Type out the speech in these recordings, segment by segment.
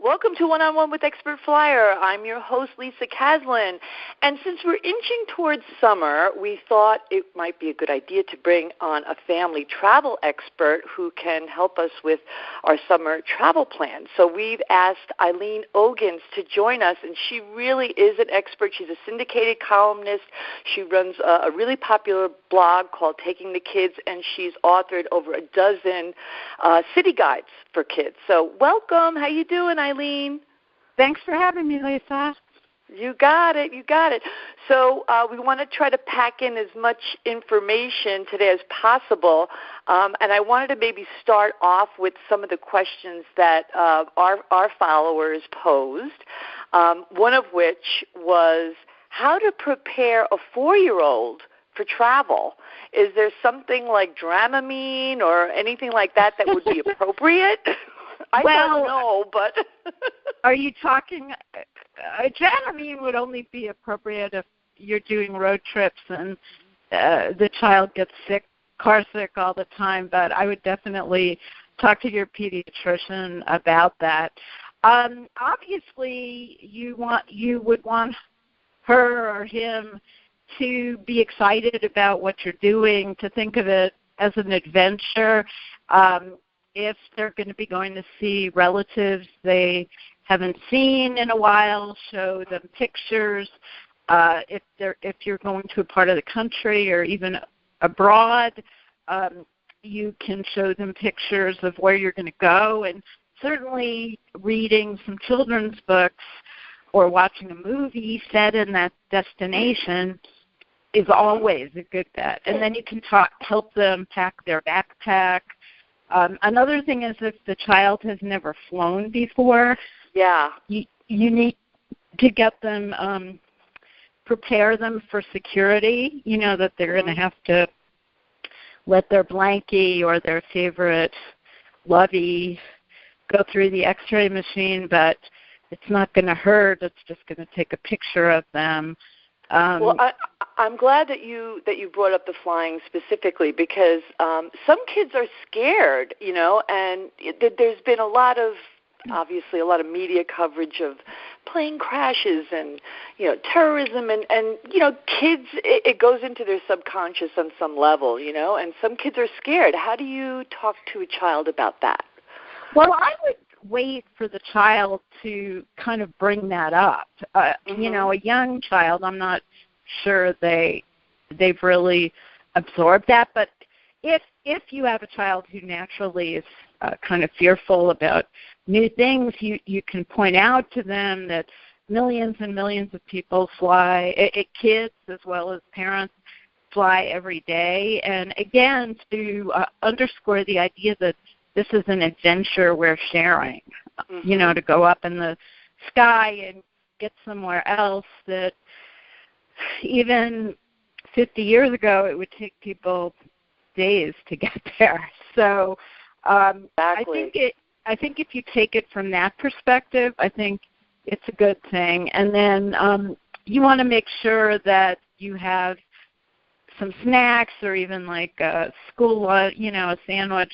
Welcome to One-on-One with Expert Flyer. I'm your host, Lisa Caslin. And since we're inching towards summer, we thought it might be a good idea to bring on a family travel expert who can help us with our summer travel plan. So we've asked Eileen Ogintz to join us, and she really is an expert. She's a syndicated columnist. She runs a really popular blog called Taking the Kids, and she's authored over a dozen city guides for kids. So welcome. How you doing, Eileen? Thanks for having me, Lisa. You got it. So we want to try to pack in as much information today as possible, and I wanted to maybe start off with some of the questions that our followers posed, one of which was how to prepare a 4-year-old for travel. Is there something like Dramamine or anything like that that would be appropriate? I don't know, but... Are you talking... Dramamine would only be appropriate if you're doing road trips and the child gets sick, car sick all the time, but I would definitely talk to your pediatrician about that. Obviously, you would want her or him to be excited about what you're doing, to think of it as an adventure. If they're going to be going to see relatives they haven't seen in a while, show them pictures. If you're going to a part of the country or even abroad, you can show them pictures of where you're going to go. And certainly reading some children's books or watching a movie set in that destination is always a good bet. And then you can help them pack their backpack. Another thing is if the child has never flown before, you need to get them, prepare them for security, that they're going to have to let their blankie or their favorite lovey go through the x-ray machine, but it's not going to hurt. It's just going to take a picture of them. I'm glad that you brought up the flying specifically because some kids are scared, and there's been obviously a lot of media coverage of plane crashes and, terrorism and kids, it goes into their subconscious on some level, and some kids are scared. How do you talk to a child about that? Well, I would wait for the child to kind of bring that up. A young child, I'm not sure they've really absorbed that, but if you have a child who naturally is kind of fearful about new things, you can point out to them that millions and millions of people fly, kids as well as parents fly every day, and again to underscore the idea that this is an adventure we're sharing, to go up in the sky and get somewhere else that even 50 years ago it would take people days to get there. So exactly. I think if you take it from that perspective, I think it's a good thing. And then you want to make sure that you have some snacks or even like a school lunch, a sandwich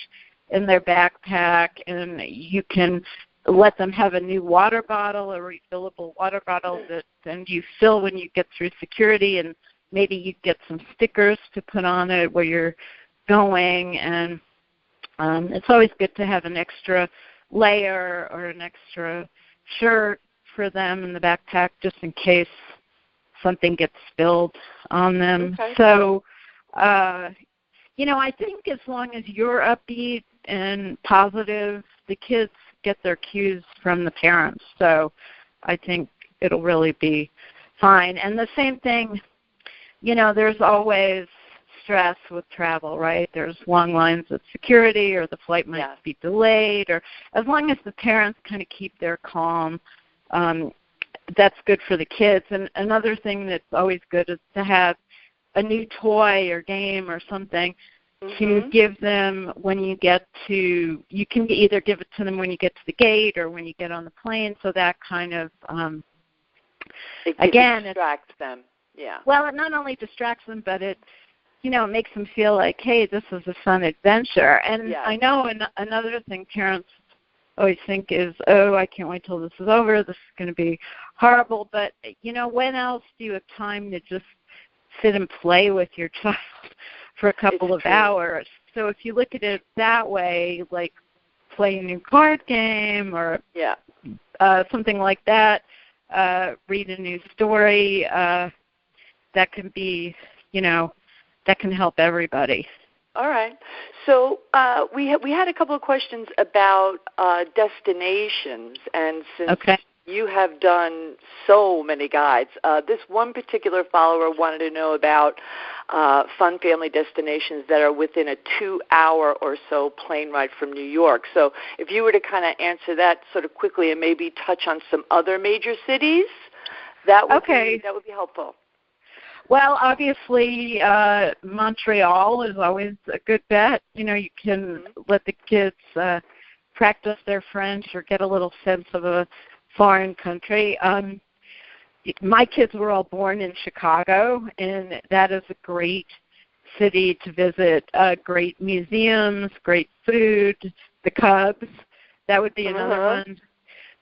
in their backpack, and you can let them have a new water bottle, a refillable water bottle that then you fill when you get through security, and maybe you get some stickers to put on it where you're going. And it's always good to have an extra layer or an extra shirt for them in the backpack just in case something gets spilled on them. Okay. So, I think as long as you're upbeat and positive, the kids get their cues from the parents. So I think it'll really be fine. And the same thing, there's always stress with travel, right? There's long lines at security or the flight might be delayed, or as long as the parents kind of keep their calm, that's good for the kids. And another thing that's always good is to have a new toy or game or something to give them when you get to, you can either give it to them when you get to the gate or when you get on the plane, so that kind of, it distracts them. Yeah. Well, it not only distracts them, but it, makes them feel like, hey, this is a fun adventure. And I know another thing parents always think is, oh, I can't wait till this is over. This is going to be horrible. But, when else do you have time to just sit and play with your child for a couple of hours? So if you look at it that way, like playing a new card game or something like that, read a new story, that can be, that can help everybody. All right. So we had a couple of questions about destinations, and since you have done so many guides, this one particular follower wanted to know about fun family destinations that are within a 2-hour or so plane ride from New York. So if you were to kind of answer that sort of quickly and maybe touch on some other major cities, that would be helpful. Well, obviously, Montreal is always a good bet. You can let the kids practice their French or get a little sense of a foreign country. My kids were all born in Chicago, and that is a great city to visit. Great museums, great food, the Cubs. That would be another one.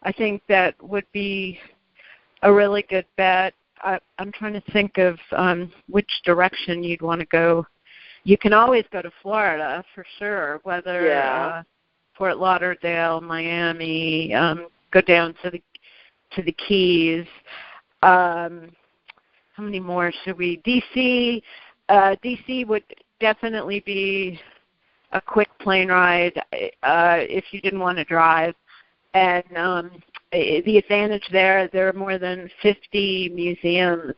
I think that would be a really good bet. I'm trying to think of which direction you'd want to go. You can always go to Florida for sure, whether Fort Lauderdale, Miami, go down to the Keys. How many more should we? DC. DC would definitely be a quick plane ride if you didn't want to drive. And the advantage there are more than 50 museums,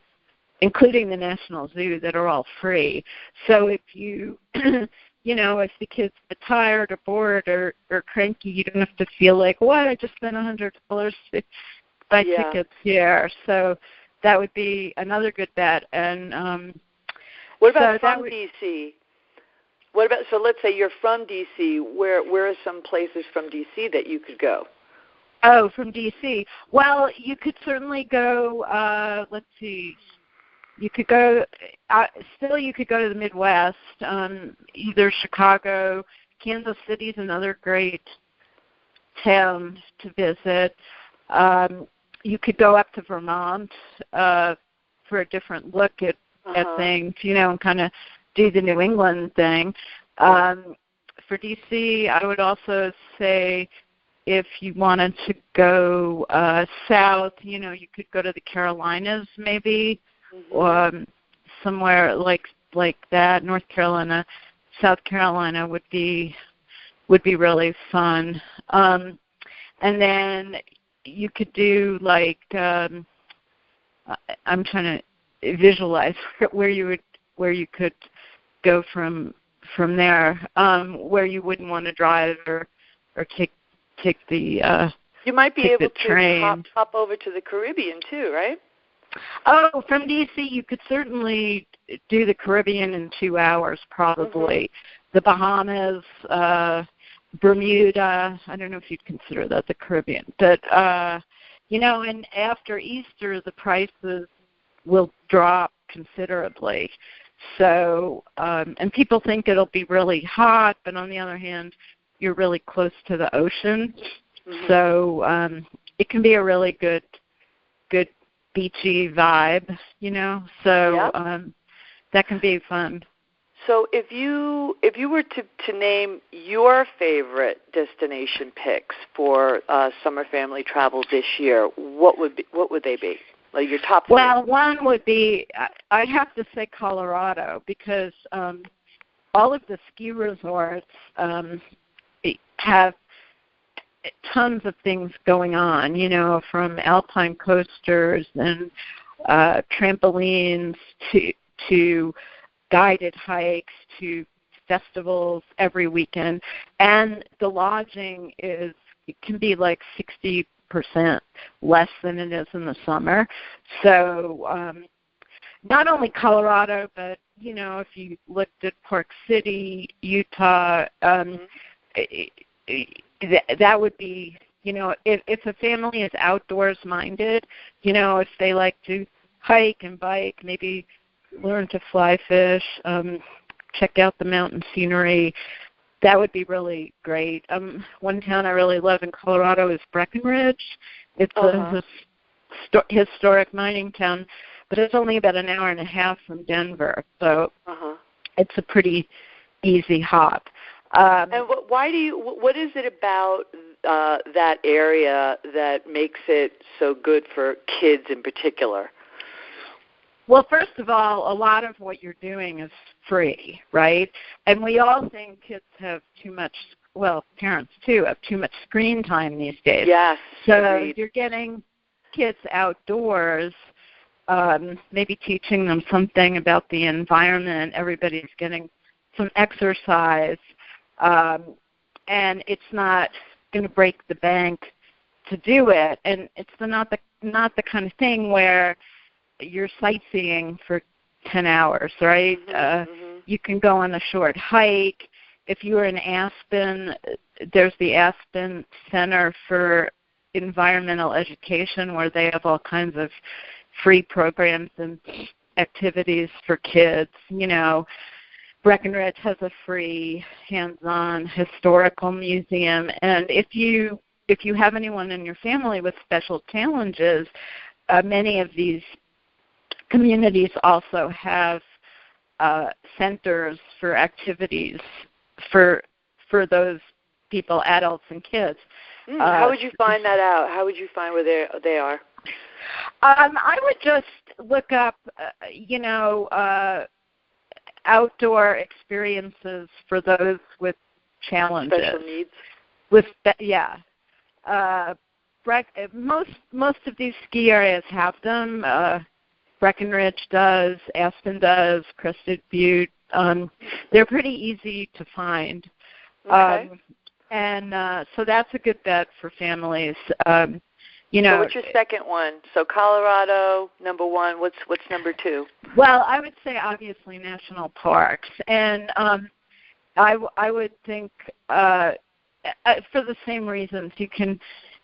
including the National Zoo, that are all free. So if you, if the kids are tired or bored or cranky, you don't have to feel like, what, I just spent $100 to buy tickets here. So that would be another good bet. And what about from D.C.? So let's say you're from D.C. Where are some places from D.C. that you could go? Oh, from D.C. Well, you could certainly go, let's see, you could go, you could go to the Midwest, either Chicago. Kansas City is another great town to visit. You could go up to Vermont for a different look at things, and kind of do the New England thing. For D.C., I would also say, if you wanted to go south, you could go to the Carolinas maybe, or somewhere like that. North Carolina, South Carolina would be really fun. And then you could do I'm trying to visualize where you could go from there, where you wouldn't want to drive or take the you might be able to hop over to the Caribbean too, right? Oh, from D.C. you could certainly do the Caribbean in 2 hours probably. The Bahamas, Bermuda, I don't know if you'd consider that the Caribbean, but and after Easter the prices will drop considerably. So and people think it'll be really hot, but on the other hand, you're really close to the ocean, so it can be a really good beachy vibe, So that can be fun. So if you were to name your favorite destination picks for summer family travel this year, what would they be? Like your top three? Well, one would be, I'd have to say Colorado, because all of the ski resorts have tons of things going on, from alpine coasters and trampolines to guided hikes to festivals every weekend. And the lodging can be like 60% less than it is in the summer. So not only Colorado, but, if you looked at Park City, Utah, that would be, if a family is outdoors minded, if they like to hike and bike, maybe learn to fly fish, check out the mountain scenery, That would be really great. One town I really love in Colorado is Breckenridge. It's a historic mining town, but it's only about an hour and a half from Denver, so it's a pretty easy hop. And what is it about that area that makes it so good for kids in particular? Well, first of all, a lot of what you're doing is free, right? And we all think kids have too much, well, parents too, have too much screen time these days. Yes. So agreed. You're getting kids outdoors, maybe teaching them something about the environment. Everybody's getting some exercise, and it's not going to break the bank to do it. And it's not the kind of thing where you're sightseeing for 10 hours, right? You can go on a short hike. If you're in Aspen, there's the Aspen Center for Environmental Education, where they have all kinds of free programs and activities for kids. You know, Breckenridge has a free hands-on historical museum, and if you have anyone in your family with special challenges, many of these communities also have centers for activities for those people, adults and kids. How would you find that out? How would you find where they are? I would just look up, outdoor experiences for those with challenges. Special needs? Most of these ski areas have them. Breckenridge does, Aspen does, Crested Butte. They're pretty easy to find. Okay. So that's a good bet for families. So what's your second one? So Colorado, number one. What's number two? Well, I would say obviously national parks, and I would think for the same reasons you can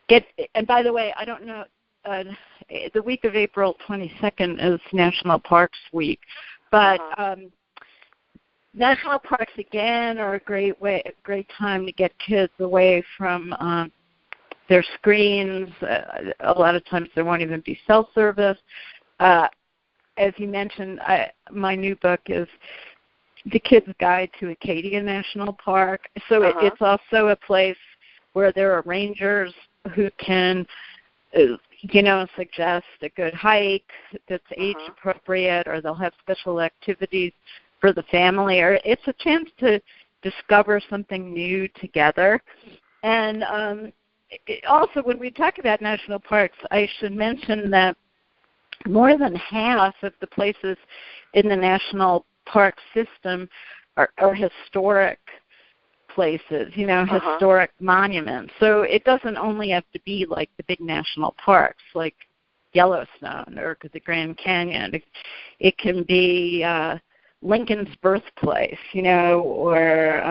get. And by the way, I don't know. The week of April 22nd is National Parks Week, but national parks again are a great time to get kids away from their screens. A lot of times there won't even be cell service. As you mentioned, my new book is The Kid's Guide to Acadia National Park. So it's also a place where there are rangers who can suggest a good hike that's age appropriate, or they'll have special activities for the family, or it's a chance to discover something new together. And also, when we talk about national parks, I should mention that more than half of the places in the national park system are historic places, historic monuments. So it doesn't only have to be like the big national parks like Yellowstone or the Grand Canyon. It can be Lincoln's birthplace, or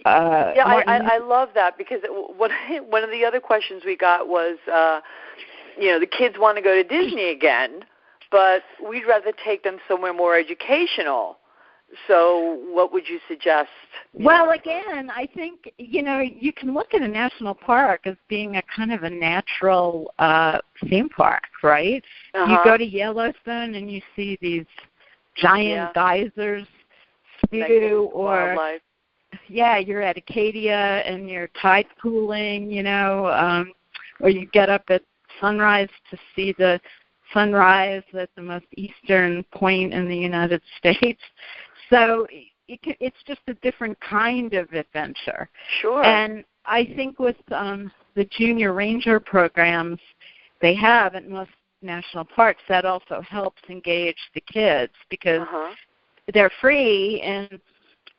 I love that, because one of the other questions we got was, the kids want to go to Disney again, but we'd rather take them somewhere more educational. So what would you suggest? Well, again, I think, you can look at a national park as being a kind of a natural theme park, right? You go to Yellowstone and you see these giant geysers spew, or wildlife. You're at Acadia and you're tide pooling, or you get up at sunrise to see the sunrise at the most eastern point in the United States. So it's just a different kind of adventure. Sure. And I think with the junior ranger programs they have at most national parks, that also helps engage the kids, because they're free, and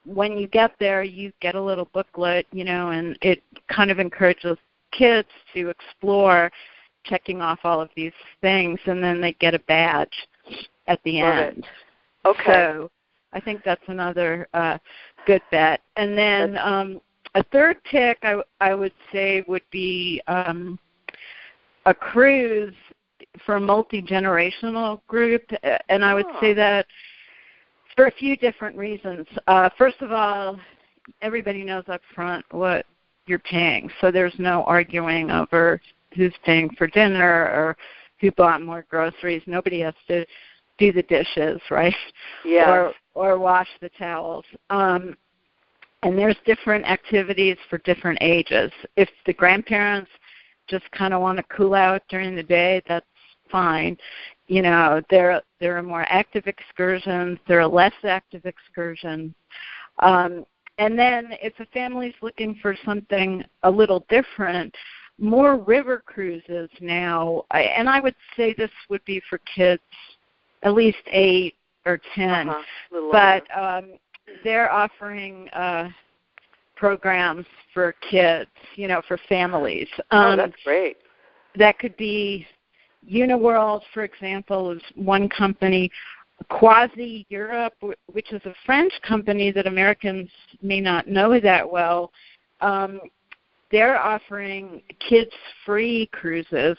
when you get there, you get a little booklet, and it kind of encourages kids to explore, checking off all of these things, and then they get a badge at the end. Okay. So I think that's another good bet. And then a third pick I would say would be a cruise for a multi-generational group, and I would say that for a few different reasons. First of all, everybody knows up front what you're paying, so there's no arguing over who's paying for dinner or who bought more groceries. Nobody has to do the dishes, right? Yeah. Or wash the towels. And there's different activities for different ages. If the grandparents just kind of want to cool out during the day, that's fine. You know, there are more active excursions. There are less active excursions. And then if a family's looking for something a little different, more river cruises now, and I would say this would be for kids at least 8 or 10, but they're offering programs for kids, you know, for families. That's great. That could be Uniworld, for example, is one company. Quasi Europe, which is a French company that Americans may not know that well, they're offering kids-free cruises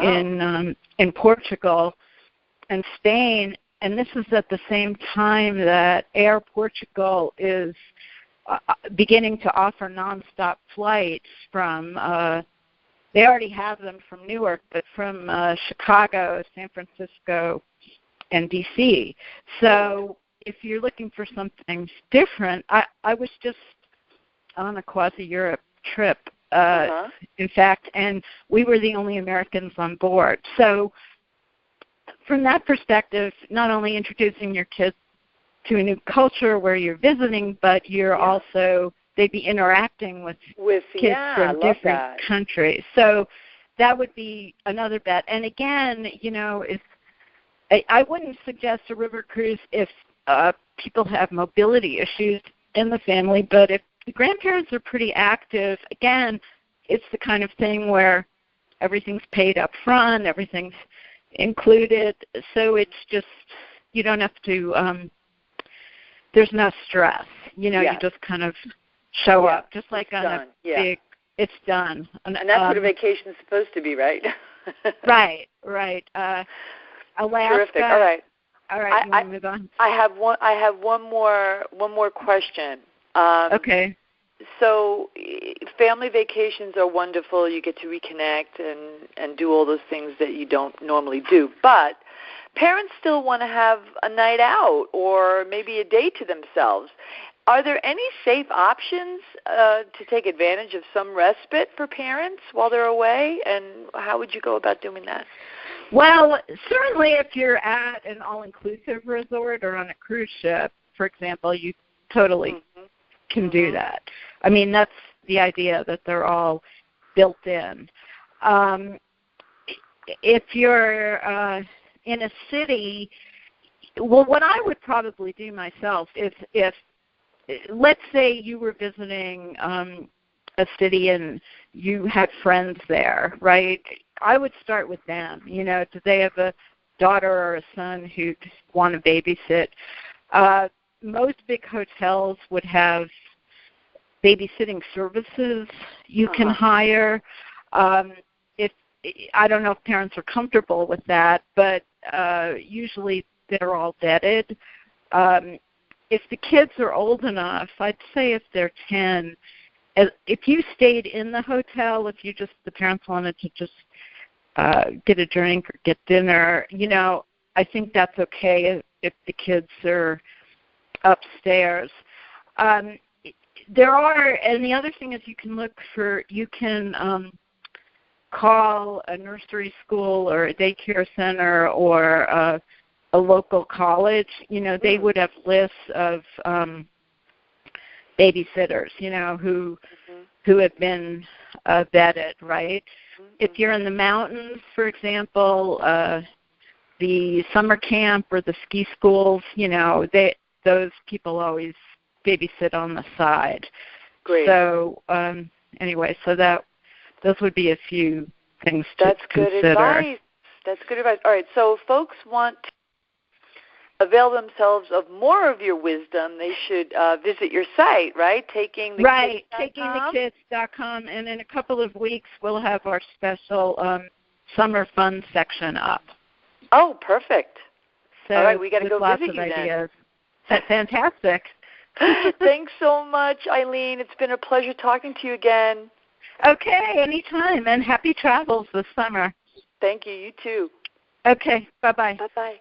in Portugal and Spain, and this is at the same time that Air Portugal is beginning to offer nonstop flights from, they already have them from Newark, but from Chicago, San Francisco, and D.C. So if you're looking for something different, I was just on a quasi-Europe trip, in fact, and we were the only Americans on board. So from that perspective, not only introducing your kids to a new culture where you're visiting, but you're also, they'd be interacting with kids from different countries. So that would be another bet. And again, you know, I wouldn't suggest a river cruise if people have mobility issues in the family, but if the grandparents are pretty active, again, it's the kind of thing where everything's paid up front, everything's included, so it's just, you don't have to, there's no stress. You know, you just kind of show up, just like on a big, it's done. And that's what a vacation's supposed to be, right? Right. Alaska. Terrific. All right. You want to move on? I have one more question. Okay. So family vacations are wonderful. You get to reconnect and do all those things that you don't normally do. But parents still want to have a night out or maybe a day to themselves. Are there any safe options to take advantage of some respite for parents while they're away? And how would you go about doing that? Well, certainly if you're at an all-inclusive resort or on a cruise ship, for example, you totally can do that. I mean, that's the idea, that they're all built in. If you're in a city, well, what I would probably do myself, if let's say you were visiting a city and you had friends there, right? I would start with them. You know, do they have a daughter or a son who'd want to babysit? Most big hotels would have babysitting services you can hire. If I don't know if parents are comfortable with that, but usually they're all vetted. If the kids are old enough, I'd say if they're 10, if you stayed in the hotel, if the parents wanted to just get a drink or get dinner, you know, I think that's okay if the kids are upstairs. There are, and the other thing is you can call a nursery school or a daycare center or a local college. You know, they would have lists of babysitters, you know, who have been vetted, right? If you're in the mountains, for example, the summer camp or the ski schools, you know, those people always babysit on the side. Great. So anyway, so those would be a few things to consider. That's good advice. All right, so if folks want to avail themselves of more of your wisdom, they should visit your site, right? TakingTheKids.com, and in a couple of weeks we'll have our special summer fun section up. Oh, perfect. So all right, we got to go visit you ideas. then. That's fantastic. Thanks so much, Eileen. It's been a pleasure talking to you again. Okay, anytime, and happy travels this summer. Thank you. You too. Okay, bye-bye. Bye-bye.